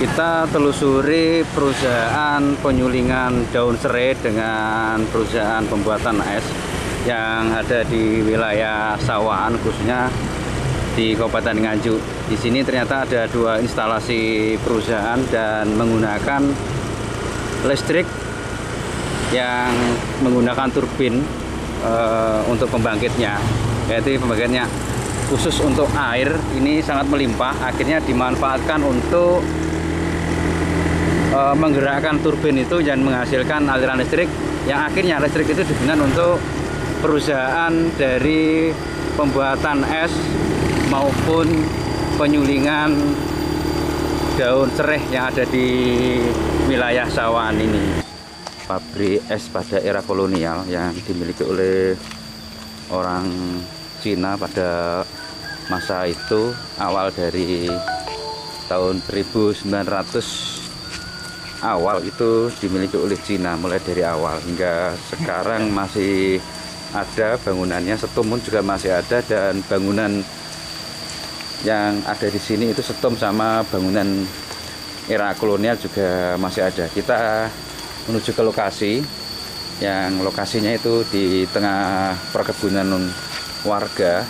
Kita telusuri perusahaan penyulingan daun serai dengan perusahaan pembuatan es yang ada di wilayah Sawahan, khususnya di Kabupaten Nganjuk. Di sini ternyata ada 2 instalasi perusahaan dan menggunakan listrik yang menggunakan turbin untuk pembangkitnya, yaitu pembangkitnya khusus untuk air. Ini sangat melimpah, akhirnya dimanfaatkan untuk menggerakkan turbin itu dan menghasilkan aliran listrik yang akhirnya listrik itu digunakan untuk perusahaan dari pembuatan es maupun penyulingan daun serai yang ada di wilayah Sawahan ini. Pabrik es pada era kolonial yang dimiliki oleh orang Cina pada masa itu, awal dari tahun 1900 awal itu dimiliki oleh Cina, mulai dari awal hingga sekarang masih ada bangunannya. Setum pun juga masih ada, dan bangunan yang ada di sini itu setum sama bangunan era kolonial juga masih ada. Kita menuju ke lokasi, yang lokasinya itu di tengah perkebunan warga.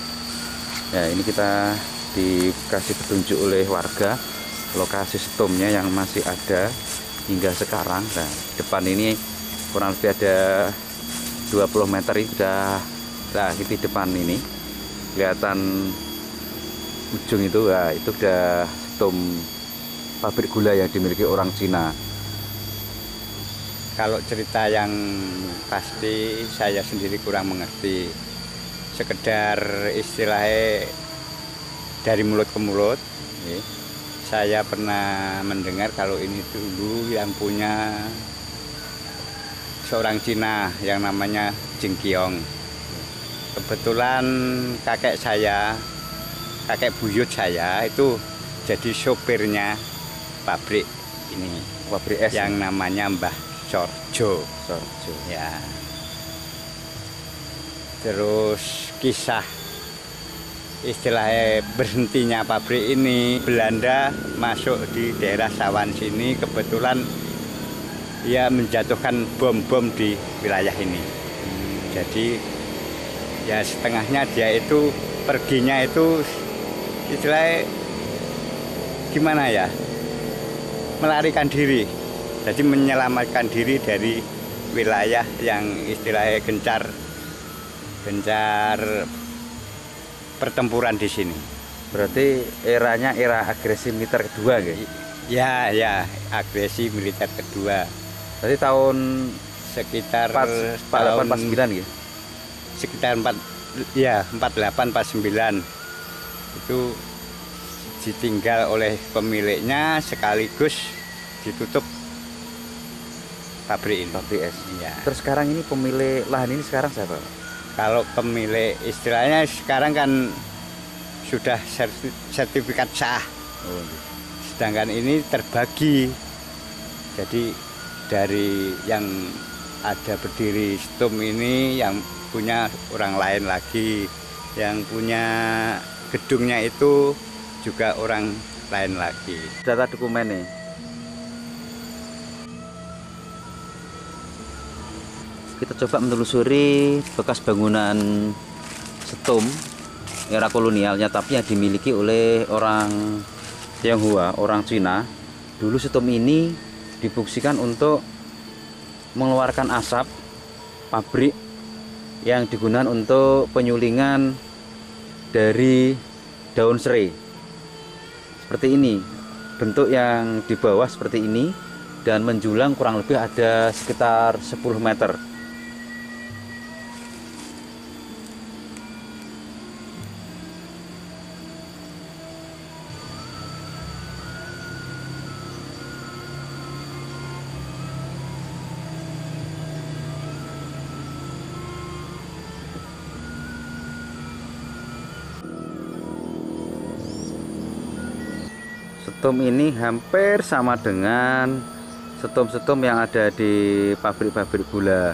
Ya, ini kita dikasih petunjuk oleh warga lokasi setumnya yang masih ada hingga sekarang. Nah, depan ini kurang lebih ada 20 meter ini sudah, nah ini depan ini kelihatan ujung itu, nah itu udah setum pabrik gula yang dimiliki orang Cina. Kalau cerita yang pasti saya sendiri kurang mengerti, sekedar istilahnya dari mulut ke mulut. Saya pernah mendengar kalau ini dulu yang punya seorang Cina yang namanya Jing Kiong. Kebetulan kakek saya, kakek buyut saya itu jadi sopirnya pabrik ini, Pabrik es yang namanya Mbah Sorjo. Ya. Terus kisah istilahnya berhentinya pabrik ini, Belanda masuk di daerah Sawahan sini, kebetulan ia menjatuhkan bom-bom di wilayah ini. Jadi ya setengahnya dia itu perginya itu istilahnya gimana ya, melarikan diri, jadi menyelamatkan diri dari wilayah yang istilahnya gencar pertempuran di sini. Berarti eranya era agresi militer kedua, gitu? Ya, agresi militer kedua. Berarti tahun sekitar 48-49 gitu? Sekitar 48-49 itu ditinggal oleh pemiliknya, sekaligus ditutup pabrik ini. Pabrik es. Ya. Terus sekarang ini pemilik lahan ini sekarang siapa? Kalau pemilik istilahnya sekarang kan sudah sertifikat sah. Sedangkan ini terbagi. Jadi dari yang ada berdiri setum ini yang punya orang lain lagi, yang punya gedungnya itu juga orang lain lagi. Data dokumen nih. Kita coba menelusuri bekas bangunan setum era kolonialnya, tapi yang dimiliki oleh orang Tionghoa, orang Cina. Dulu setum ini difungsikan untuk mengeluarkan asap pabrik yang digunakan untuk penyulingan dari daun serai. Seperti ini, bentuk yang di bawah seperti ini, dan menjulang kurang lebih ada sekitar 10 meter. Setum ini hampir sama dengan setum-setum yang ada di pabrik-pabrik gula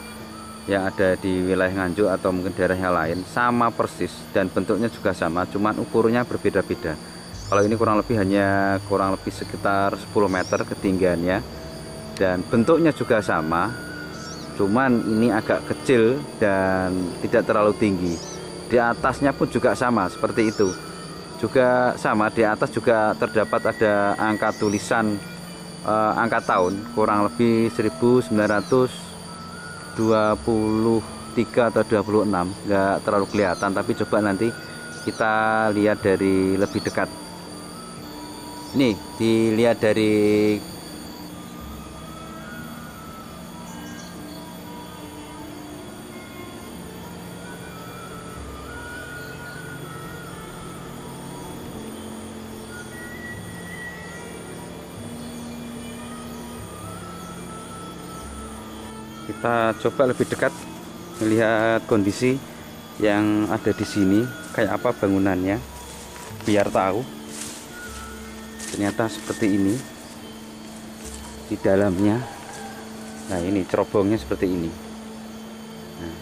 yang ada di wilayah Nganjuk atau mungkin daerah yang lain, sama persis, dan bentuknya juga sama, cuman ukurannya berbeda-beda. Kalau ini kurang lebih sekitar 10 meter ketinggiannya, dan bentuknya juga sama, cuman ini agak kecil dan tidak terlalu tinggi. Di atasnya pun juga sama seperti itu, juga sama, di atas juga terdapat ada angka tulisan angka tahun, kurang lebih 1923 atau 26, nggak terlalu kelihatan, tapi coba nanti kita lihat dari lebih dekat. Ini dilihat dari kita coba lebih dekat melihat kondisi yang ada di sini, kayak apa bangunannya, biar tahu. Ternyata seperti ini di dalamnya. Nah, ini cerobongnya seperti ini. Nah,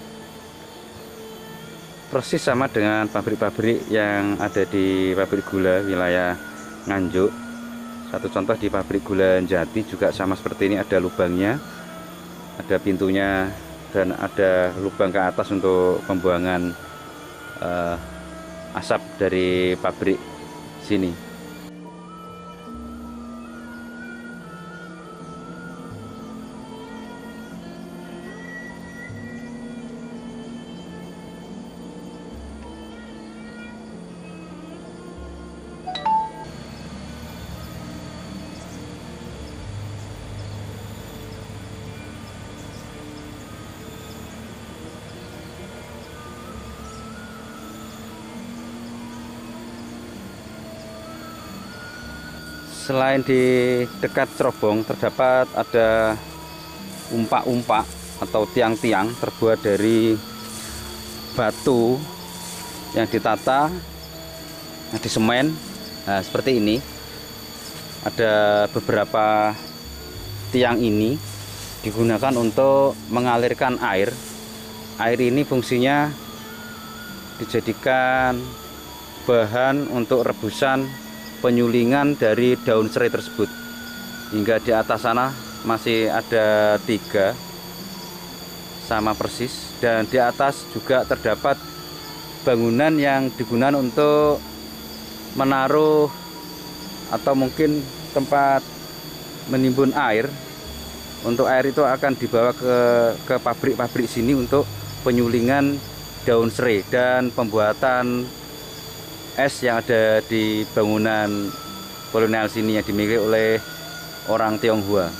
persis sama dengan pabrik-pabrik yang ada di pabrik gula wilayah Nganjuk. Satu contoh di pabrik gula Jati juga sama seperti ini, ada lubangnya, ada pintunya, dan ada lubang ke atas untuk pembuangan asap dari pabrik sini. Selain di dekat cerobong terdapat ada umpak-umpak atau tiang-tiang terbuat dari batu yang ditata, di semen. Nah, seperti ini. Ada beberapa tiang ini digunakan untuk mengalirkan air. Air ini fungsinya dijadikan bahan untuk rebusan penyulingan dari daun serai tersebut. Hingga di atas sana masih ada 3 sama persis, dan di atas juga terdapat bangunan yang digunakan untuk menaruh atau mungkin tempat menimbun air. Untuk air itu akan dibawa ke pabrik-pabrik sini untuk penyulingan daun serai dan pembuatan es yang ada di bangunan kolonial sini yang dimiliki oleh orang Tionghoa.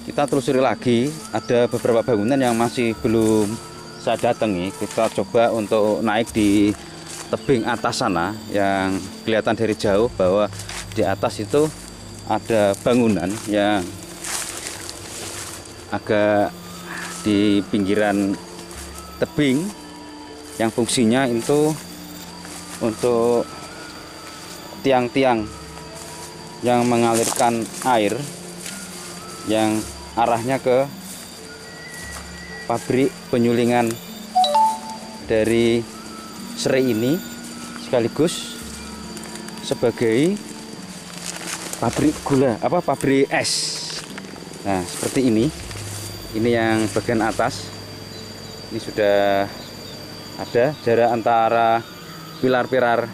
Kita telusuri lagi, ada beberapa bangunan yang masih belum saya datangi. Kita coba untuk naik di tebing atas sana yang kelihatan dari jauh bahwa di atas itu ada bangunan yang agak di pinggiran tebing yang fungsinya itu untuk tiang-tiang yang mengalirkan air yang arahnya ke pabrik penyulingan dari serai ini, sekaligus sebagai pabrik gula, pabrik es. Nah, seperti ini. Ini yang bagian atas. Ini sudah ada jarak antara pilar-pilar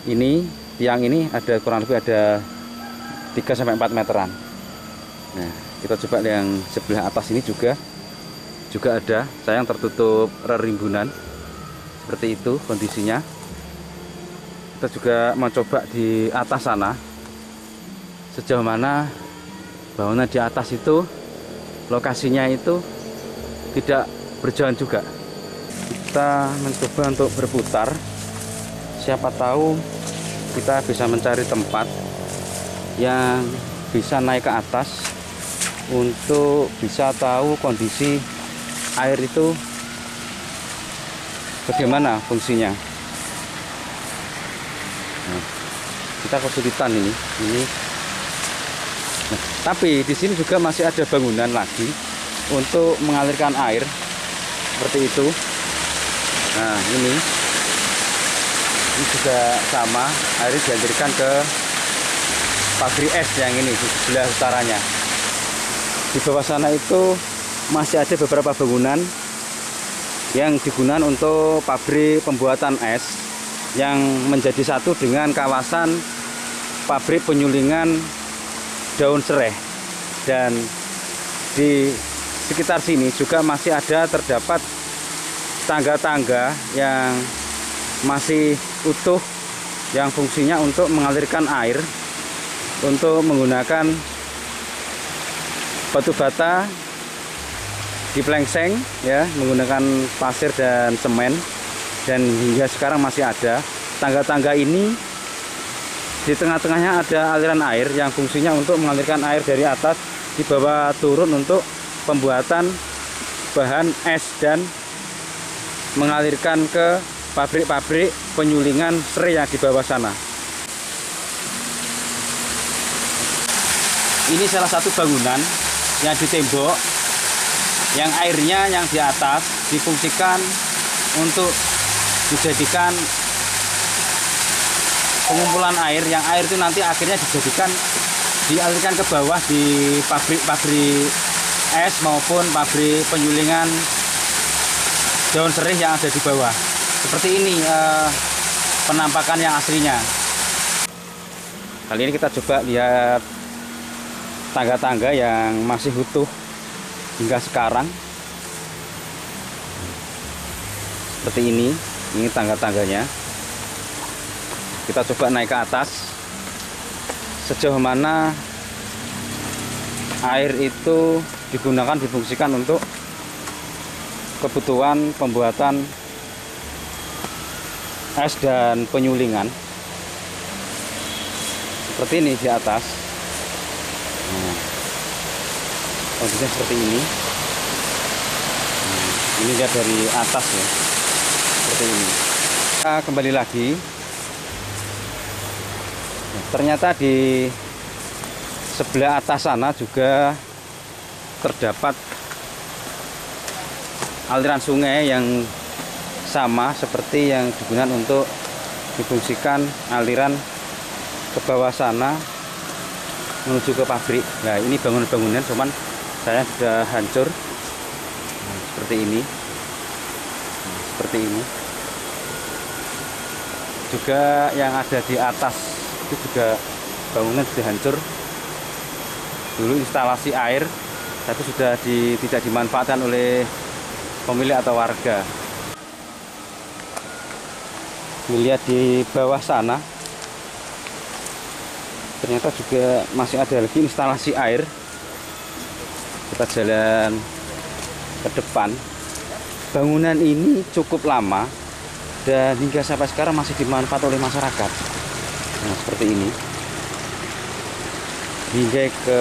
ini, tiang ini ada kurang lebih ada 3-4 meteran. Nah, kita coba yang sebelah atas ini juga ada, sayang tertutup rerimbunan. Seperti itu kondisinya. Kita juga mau coba di atas sana, sejauh mana bangunan di atas itu lokasinya itu tidak berjalan juga. Kita mencoba untuk berputar, siapa tahu kita bisa mencari tempat yang bisa naik ke atas untuk bisa tahu kondisi air itu bagaimana fungsinya. Nah, kita kesulitan ini. Nah, tapi di sini juga masih ada bangunan lagi untuk mengalirkan air seperti itu. Nah, ini juga sama, air dialirkan ke pabrik es yang ini di sebelah utaranya. Di bawah sana itu masih ada beberapa bangunan yang digunakan untuk pabrik pembuatan es yang menjadi satu dengan kawasan pabrik penyulingan daun serai. Dan di sekitar sini juga masih ada terdapat tangga-tangga yang masih utuh yang fungsinya untuk mengalirkan air untuk menggunakan batu bata diplengseng ya, menggunakan pasir dan semen, dan hingga sekarang masih ada tangga-tangga ini. Di tengah-tengahnya ada aliran air yang fungsinya untuk mengalirkan air dari atas di bawah turun untuk pembuatan bahan es dan mengalirkan ke pabrik-pabrik penyulingan serai yang di bawah sana. Ini salah satu bangunan yang di tembok, yang airnya yang di atas difungsikan untuk dijadikan pengumpulan air, yang air itu nanti akhirnya dialirkan ke bawah di pabrik-pabrik es maupun pabrik penyulingan daun serai yang ada di bawah. Seperti ini penampakan yang aslinya. Kali ini kita coba lihat tangga-tangga yang masih utuh hingga sekarang. Seperti ini tangga-tangganya. Kita coba naik ke atas. Sejauh mana air itu difungsikan untuk kebutuhan pembuatan es dan penyulingan. Seperti ini di atas. Nah, kondisinya seperti ini. Nah, ini lihat dari atas ya, seperti ini. Kita kembali lagi. Nah, ternyata di sebelah atas sana juga terdapat aliran sungai yang sama seperti yang digunakan untuk difungsikan aliran ke bawah sana menuju ke pabrik. Nah, ini bangunan-bangunan cuman saya sudah hancur. Nah, seperti ini. Nah, seperti ini. Juga yang ada di atas itu juga bangunan sudah hancur. Dulu instalasi air, tapi sudah tidak dimanfaatkan oleh pemilik atau warga. Melihat di bawah sana ternyata juga masih ada lagi instalasi air. Kita jalan ke depan. Bangunan ini cukup lama dan hingga sampai sekarang masih dimanfaatkan oleh masyarakat. Nah, seperti ini hingga ke